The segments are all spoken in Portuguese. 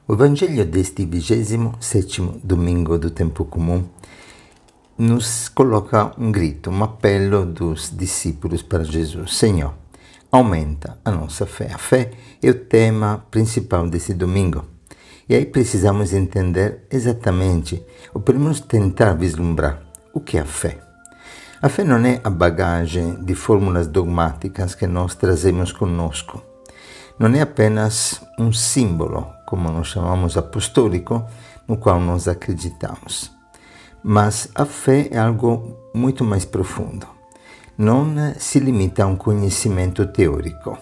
O Evangelho deste 27º domingo do tempo comum nos coloca um grito, um apelo dos discípulos para Jesus. Senhor, aumenta a nossa fé. A fé é o tema principal desse domingo. E aí precisamos entender exatamente, ou pelo menos tentar vislumbrar, o que é a fé. A fé não é a bagagem de fórmulas dogmáticas que nós trazemos conosco. Não é apenas um símbolo, como nós chamamos apostólico, no qual nós acreditamos. Mas a fé é algo muito mais profundo. Não se limita a um conhecimento teórico.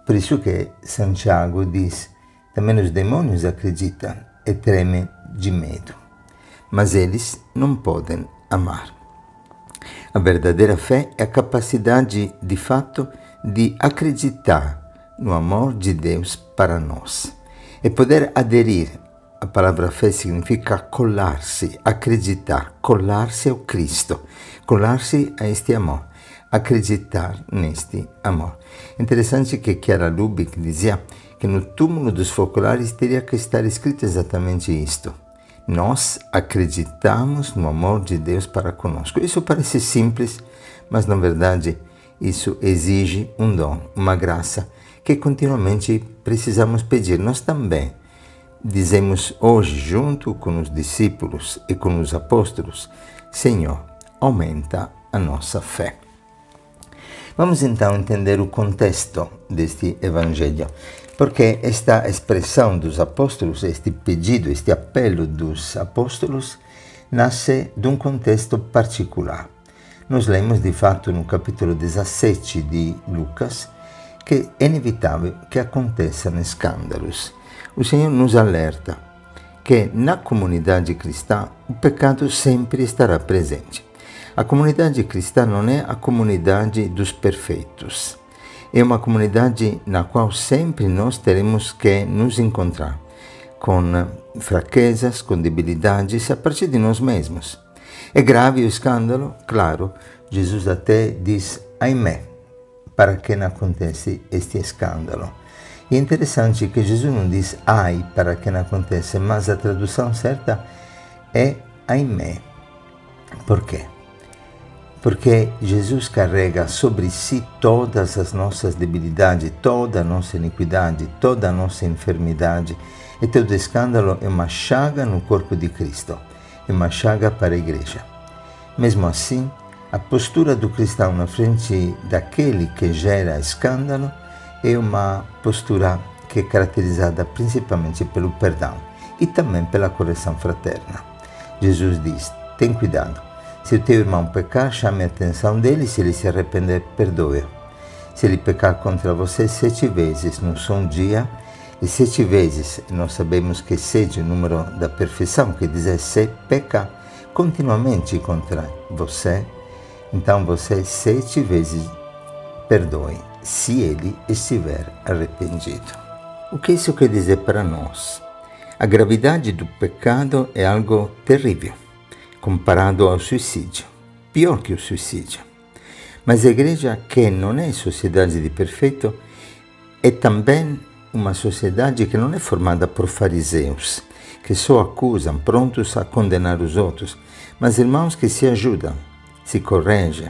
Por isso que Santiago diz, também os demônios acreditam e tremem de medo. Mas eles não podem amar. A verdadeira fé é a capacidade, de fato, de acreditar no amor de Deus para nós. E poder aderir. A palavra fé significa colar-se, acreditar, colar-se ao Cristo, colar-se a este amor, acreditar neste amor. Interessante que Chiara Lubich dizia que no túmulo dos focolares teria que estar escrito exatamente isto. Nós acreditamos no amor de Deus para conosco. Isso parece simples, mas na verdade isso exige um dom, uma graça, que continuamente precisamos pedir. Nós também dizemos hoje, junto com os discípulos e com os apóstolos, Senhor, aumenta a nossa fé. Vamos então entender o contexto deste Evangelho, porque esta expressão dos apóstolos, este pedido, este apelo dos apóstolos, nasce de um contexto particular. Nós lemos de fato no capítulo 17 de Lucas que é inevitável que aconteçam escândalos. O Senhor nos alerta que na comunidade cristã o pecado sempre estará presente. A comunidade cristã não é a comunidade dos perfeitos. É uma comunidade na qual sempre nós teremos que nos encontrar com fraquezas, com debilidades a partir de nós mesmos. É grave o escândalo? Claro, Jesus até diz, ahimè, para que não aconteça este escândalo. E é interessante que Jesus não diz ai para que não aconteça, mas a tradução certa é ahimè. Por quê? Porque Jesus carrega sobre si todas as nossas debilidades, toda a nossa iniquidade, toda a nossa enfermidade. E todo escândalo é uma chaga no corpo de Cristo, é uma chaga para a igreja. Mesmo assim, a postura do cristão na frente daquele que gera escândalo é uma postura que é caracterizada principalmente pelo perdão e também pela correção fraterna. Jesus diz, tem cuidado, se o teu irmão pecar, chame a atenção dele, se ele se arrepender, perdoe-o. Se ele pecar contra você 7 vezes no só um dia, e 7 vezes, nós sabemos que 7 é o número da perfeição, que diz se peca continuamente contra você, então você 7 vezes perdoe, se ele estiver arrependido. O que isso quer dizer para nós? A gravidade do pecado é algo terrível, comparado ao suicídio, pior que o suicídio. Mas a igreja, que não é sociedade de perfeito, é também uma sociedade que não é formada por fariseus, que só acusam, prontos a condenar os outros, mas irmãos que se ajudam, se corrigem,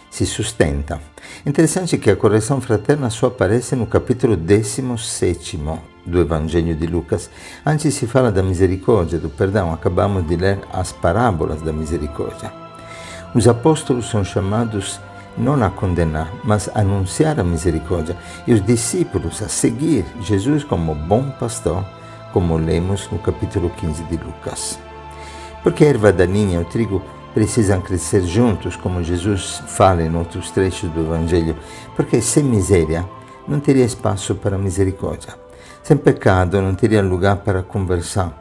se sustentam. Interessante que a correção fraterna só aparece no capítulo 17º do Evangelho de Lucas. Antes se fala da misericórdia, do perdão. Acabamos de ler as parábolas da misericórdia. Os apóstolos são chamados não a condenar, mas a anunciar a misericórdia. E os discípulos a seguir Jesus como bom pastor, como lemos no capítulo 15 de Lucas. Porque a erva daninha e o trigo precisam crescer juntos, como Jesus fala em outros trechos do Evangelho, porque sem miséria não teria espaço para misericórdia. Sem pecado não teria lugar para conversão.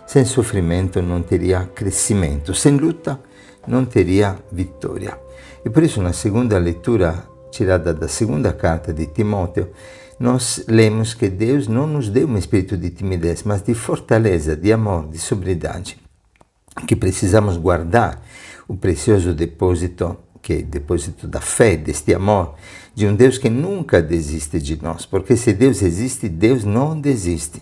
Sem sofrimento não teria crescimento. Sem luta não teria vitória. E por isso, na segunda leitura, tirada da segunda carta de Timóteo, nós lemos que Deus não nos deu um espírito de timidez, mas de fortaleza, de amor, de sobriedade. Que precisamos guardar o precioso depósito, que é o depósito da fé, deste amor, de um Deus que nunca desiste de nós. Porque se Deus existe, Deus não desiste.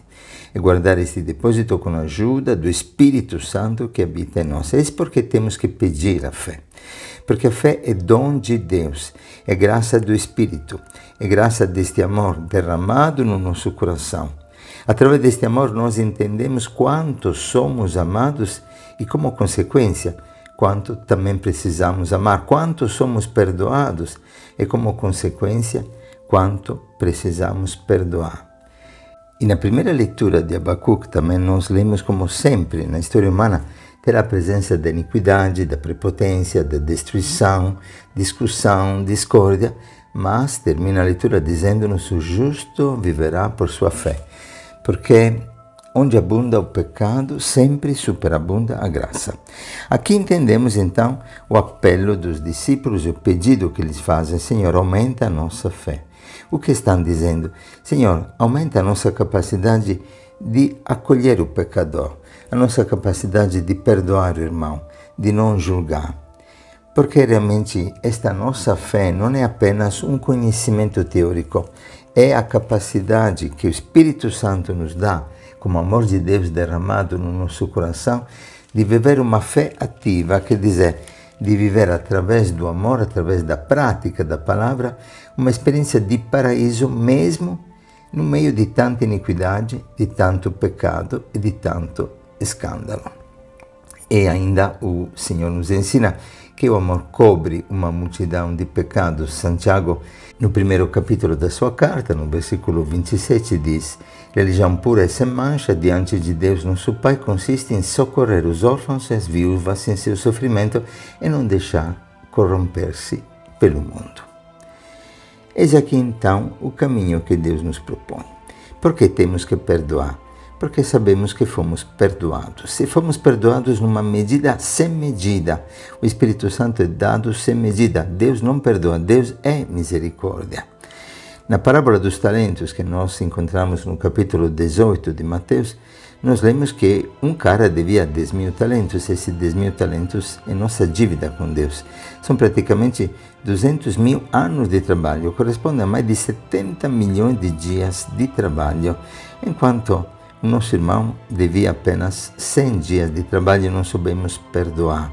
e guardar este depósito com a ajuda do Espírito Santo que habita em nós. É porque temos que pedir a fé. Porque a fé é dom de Deus, é graça do Espírito, é graça deste amor derramado no nosso coração. Através deste amor nós entendemos quanto somos amados e, como consequência, quanto também precisamos amar, quanto somos perdoados e, como consequência, quanto precisamos perdoar. E na primeira leitura de Abacuque também nós lemos, como sempre na história humana, ter a presença da iniquidade, da prepotência, da destruição, discussão, discórdia, mas termina a leitura dizendo-nos: o justo viverá por sua fé, porque onde abunda o pecado, sempre superabunda a graça. Aqui entendemos então o apelo dos discípulos e o pedido que eles fazem: Senhor, aumenta a nossa fé. O que estão dizendo? Senhor, aumenta a nossa capacidade de acolher o pecador, a nossa capacidade de perdoar o irmão, de não julgar. Porque realmente esta nossa fé não é apenas um conhecimento teórico, é a capacidade que o Espírito Santo nos dá, como amor de Deus derramado no nosso coração, de viver uma fé ativa, quer dizer, de viver através do amor, através da prática da palavra, uma experiência de paraíso mesmo no meio de tanta iniquidade, de tanto pecado e de tanto escândalo. E ainda o Senhor nos ensina que o amor cobre uma multidão de pecados. Santiago, no primeiro capítulo da sua carta, no versículo 27, diz: religião pura e sem mancha diante de Deus nosso Pai consiste em socorrer os órfãos e as viúvas em seu sofrimento e não deixar corromper-se pelo mundo. Eis aqui então o caminho que Deus nos propõe. Por que temos que perdoar? Porque sabemos que fomos perdoados. Se fomos perdoados numa medida sem medida, o Espírito Santo é dado sem medida. Deus não perdoa, Deus é misericórdia. Na parábola dos talentos, que nós encontramos no capítulo 18 de Mateus, nós lemos que um cara devia 10.000 talentos. Esses 10.000 talentos é nossa dívida com Deus. São praticamente 200.000 anos de trabalho, corresponde a mais de 70 milhões de dias de trabalho, enquanto o nosso irmão devia apenas 100 dias de trabalho e não soubemos perdoar.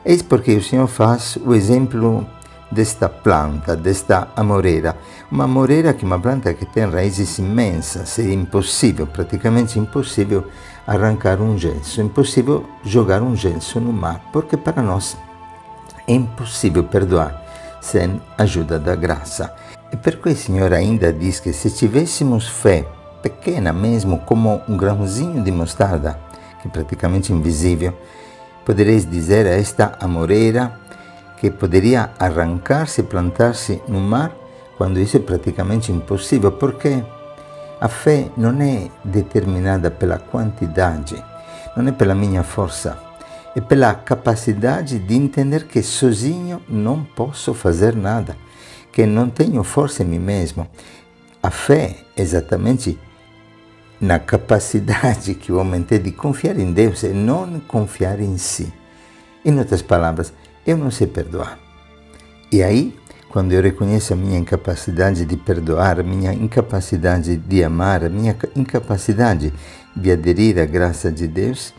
Eis porque o Senhor faz o exemplo desta planta, desta amoreira. Uma amoreira que é uma planta que tem raízes imensas. É impossível, praticamente impossível, arrancar um gesso, impossível jogar um gesso no mar, porque para nós é impossível perdoar sem a ajuda da graça. E perché o Senhor ainda diz que se tivéssemos fé pequena mesmo, como um grãozinho de mostarda, que é praticamente invisível, podereis dizer a esta amoreira que poderia arrancar-se e plantar-se no mar, quando isso é praticamente impossível, porque a fé não é determinada pela quantidade, não é pela minha força, é pela capacidade de entender que sozinho não posso fazer nada, que não tenho força em mim mesmo. A fé é exatamente na capacidade que o homem tem de confiar em Deus e não confiar em si. Em outras palavras, eu não sei perdoar. E aí, quando eu reconheço a minha incapacidade de perdoar, a minha incapacidade de amar, a minha incapacidade de aderir à graça de Deus,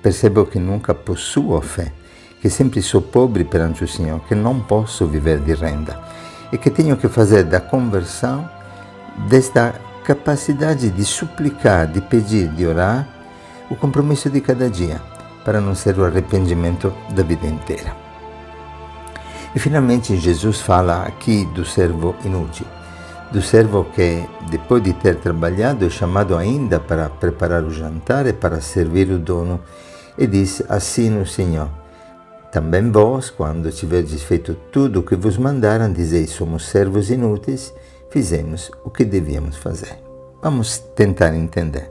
percebo que nunca possuo a fé, que sempre sou pobre perante o Senhor, que não posso viver de renda e que tenho que fazer da conversão, desta capacidade de suplicar, de pedir, de orar, o compromisso de cada dia, para não ser o arrependimento da vida inteira. E finalmente Jesus fala aqui do servo inútil, do servo que, depois de ter trabalhado, é chamado ainda para preparar o jantar e para servir o dono, e diz assim o Senhor: também vós, quando tiverdes feito tudo o que vos mandaram, dizeis: somos servos inúteis, fizemos o que devíamos fazer. Vamos tentar entender.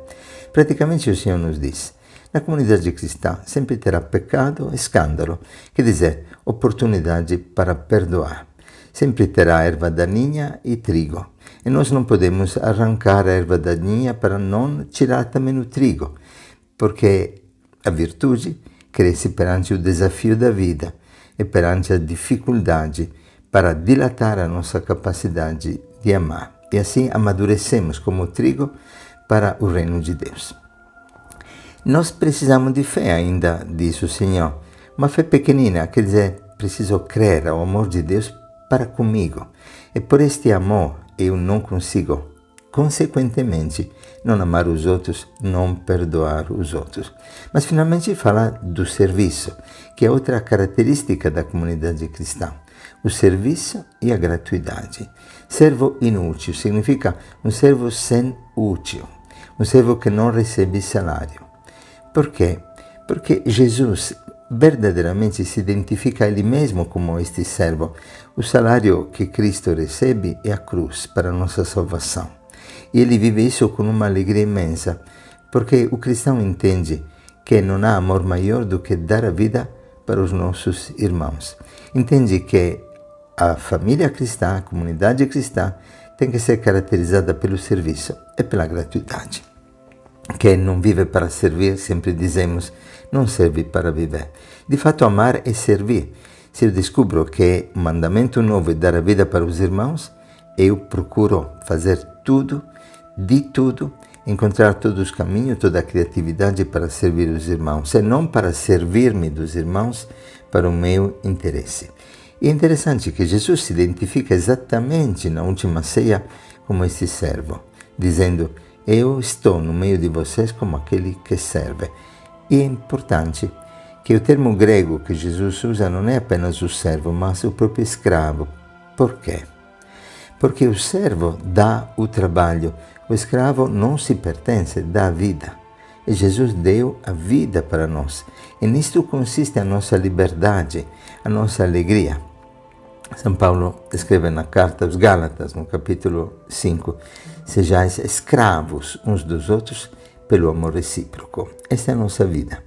Praticamente o Senhor nos diz: na comunidade cristã sempre terá pecado e escândalo, quer dizer, oportunidade para perdoar. Sempre terá erva daninha e trigo. E nós não podemos arrancar a erva daninha para não tirar também o trigo, porque a virtude cresce perante o desafio da vida e perante a dificuldade para dilatar a nossa capacidade de amar. E assim amadurecemos como trigo para o reino de Deus. Nós precisamos de fé ainda, diz o Senhor. Uma fé pequenina, quer dizer, preciso crer ao amor de Deus para comigo. E por este amor eu não consigo, consequentemente, não amar os outros, não perdoar os outros. Mas finalmente fala do serviço, que é outra característica da comunidade cristã. O serviço e a gratuidade. Servo inútil significa um servo sem útil, um servo que não recebe salário. Por quê? Porque Jesus verdadeiramente se identifica a Ele mesmo como este servo. O salário que Cristo recebe é a cruz para a nossa salvação. E Ele vive isso com uma alegria imensa, porque o cristão entende que não há amor maior do que dar a vida para os nossos irmãos. Entende que a família cristã, a comunidade cristã, tem que ser caracterizada pelo serviço e pela gratuidade. Quem não vive para servir, sempre dizemos, não serve para viver. De fato, amar é servir. Se eu descubro que o mandamento novo é dar a vida para os irmãos, eu procuro fazer tudo, de tudo, encontrar todos os caminhos, toda a criatividade para servir os irmãos, e não para servir-me dos irmãos para o meu interesse. E é interessante que Jesus se identifica exatamente na última ceia como este servo, dizendo: eu estou no meio de vocês como aquele que serve. E é importante que o termo grego que Jesus usa não é apenas o servo, mas o próprio escravo. Por quê? Porque o servo dá o trabalho, o escravo não se pertence, dá a vida. E Jesus deu a vida para nós. E nisto consiste a nossa liberdade, a nossa alegria. São Paulo escreve na carta aos Gálatas, no capítulo 5, sejais escravos uns dos outros pelo amor recíproco. Esta é a nossa vida.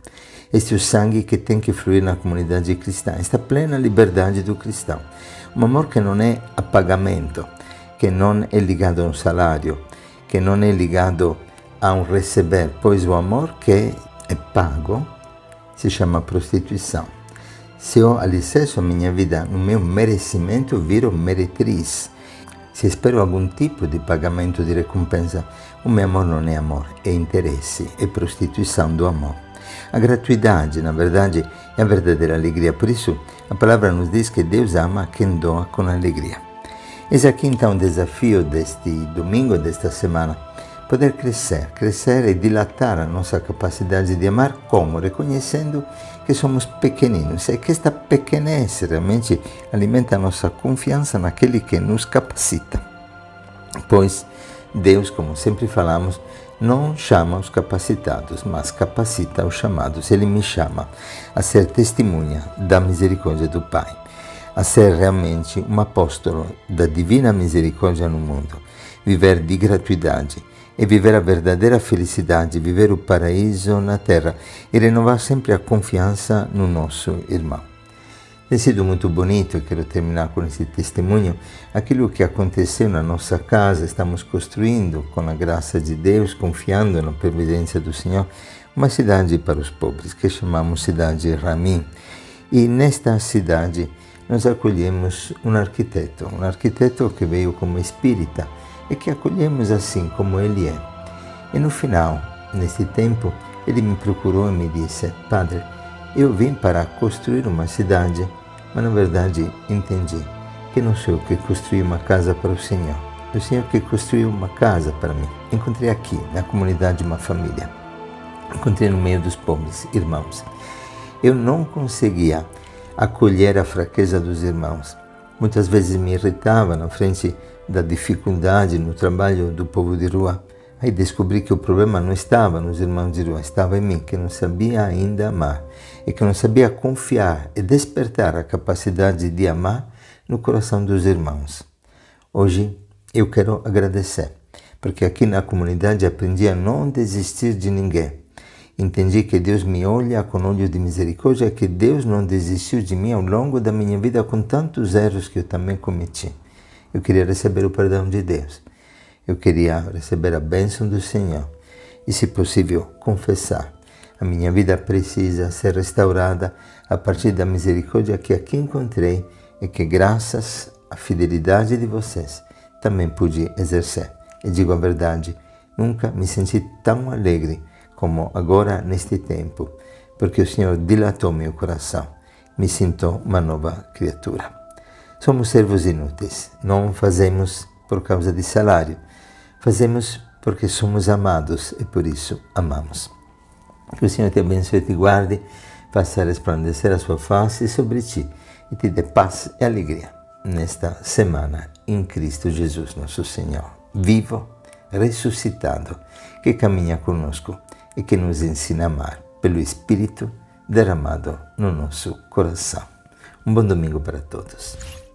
Este é o sangue que tem que fluir na comunidade cristã, esta plena liberdade do cristão. Um amor que não é a pagamento, que não é ligado a um salário, que não é ligado a um receber, pois o amor que é pago se chama prostituição. Se eu alicerço a minha vida no meu merecimento, eu viro meretriz. Se espero algum tipo de pagamento de recompensa, o meu amor não é amor, é interesse, é prostituição do amor. A gratuidade, na verdade, é a verdadeira alegria. Por isso, a palavra nos diz que Deus ama quem doa com alegria. Eis aqui então o desafio deste domingo, desta semana, poder crescer e dilatar a nossa capacidade de amar, como? Reconhecendo que somos pequeninos e que esta pequenez realmente alimenta a nossa confiança naquele que nos capacita. Pois Deus, como sempre falamos, não chama os capacitados, mas capacita os chamados. Ele me chama a ser testemunha da misericórdia do Pai, a ser realmente um apóstolo da divina misericórdia no mundo, viver de gratuidade e viver a verdadeira felicidade, viver o paraíso na terra e renovar sempre a confiança no nosso irmão. Tem sido muito bonito, quero terminar com esse testemunho, aquilo que aconteceu na nossa casa. Estamos construindo, com a graça de Deus, confiando na providência do Senhor, uma cidade para os pobres, que chamamos Cidade Ramin. E nesta cidade nós acolhemos um arquiteto que veio como espírita e que acolhemos assim como ele é. E no final, nesse tempo, ele me procurou e me disse: Padre, eu vim para construir uma cidade, mas na verdade entendi que não sou eu que construí uma casa para o Senhor. O Senhor que construiu uma casa para mim. Encontrei aqui, na comunidade, uma família. Encontrei no meio dos pobres, irmãos. Eu não conseguia acolher a fraqueza dos irmãos. Muitas vezes me irritava na frente da dificuldade no trabalho do povo de rua. Aí descobri que o problema não estava nos irmãos de rua, estava em mim, que não sabia ainda amar e que não sabia confiar e despertar a capacidade de amar no coração dos irmãos. Hoje eu quero agradecer, porque aqui na comunidade aprendi a não desistir de ninguém. Entendi que Deus me olha com olhos de misericórdia, que Deus não desistiu de mim ao longo da minha vida com tantos erros que eu também cometi. Eu queria receber o perdão de Deus. Eu queria receber a bênção do Senhor e, se possível, confessar. A minha vida precisa ser restaurada a partir da misericórdia que aqui encontrei e que, graças à fidelidade de vocês, também pude exercer. E digo a verdade, Nunca me senti tão alegre como agora neste tempo, porque o Senhor dilatou meu coração. Me sinto uma nova criatura. Somos servos inúteis. Não fazemos por causa de salário. Fazemos porque somos amados e por isso amamos. Que o Senhor te abençoe e te guarde, faça resplandecer a sua face sobre ti e te dê paz e alegria nesta semana em Cristo Jesus, nosso Senhor, vivo, ressuscitado, que caminha conosco e que nos ensina a amar pelo Espírito derramado no nosso coração. Um bom domingo para todos.